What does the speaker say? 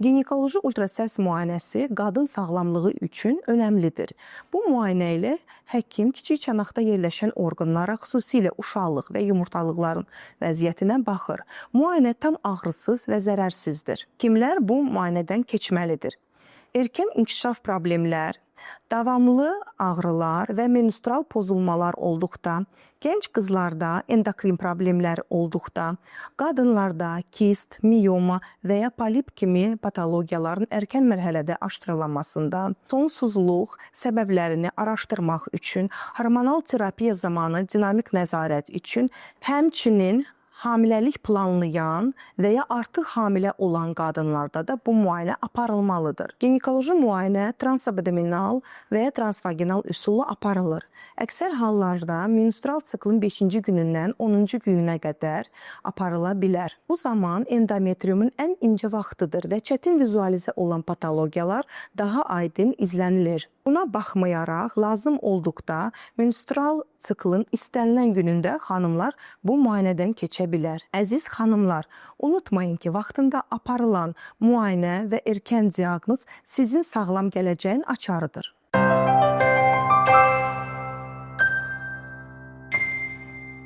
Ginekoloji ultrasəs müayinəsi qadın sağlamlığı üçün önəmlidir. Bu müayinə ilə həkim kiçik çanaqda yerləşən orqanlara, xüsusilə uşaqlıq və yumurtalıqların vəziyyətinə baxır. Müayinə tam ağrısız və zərərsizdir. Kimlər bu müayinədən keçməlidir? Erkən inkişaf problemlər, davamlı ağrılar və menstrual pozulmalar olduqda, gənc qızlarda endokrin problemlər olduqda, qadınlarda kist, miyoma və ya polip kimi patologiyaların erkən mərhələdə aşkarlanmasında, sonsuzluq səbəblərini araşdırmaq üçün, hormonal terapiya zamanı dinamik nəzarət üçün, həmçinin hamiləlik planlayan və ya artıq hamilə olan qadınlarda da bu müayinə aparılmalıdır. Ginekoloji müayinə transabdominal və ya transvaginal üsulla aparılır. Əksər hallarda menstrual siklin 5-ci günündən 10-cu gününə qədər aparıla bilər. Bu zaman endometriumun ən incə vaxtıdır və çətin vizualizə olan patologiyalar daha aydın izlənilir. Buna baxmayaraq, lazım olduqda menstrual siklin istənilən günündə xanımlar bu müayinədən keçə bilər. Əziz xanımlar, unutmayın ki, vaxtında aparılan müayinə və erkən diaqnoz sizin sağlam gələcəyin açarıdır.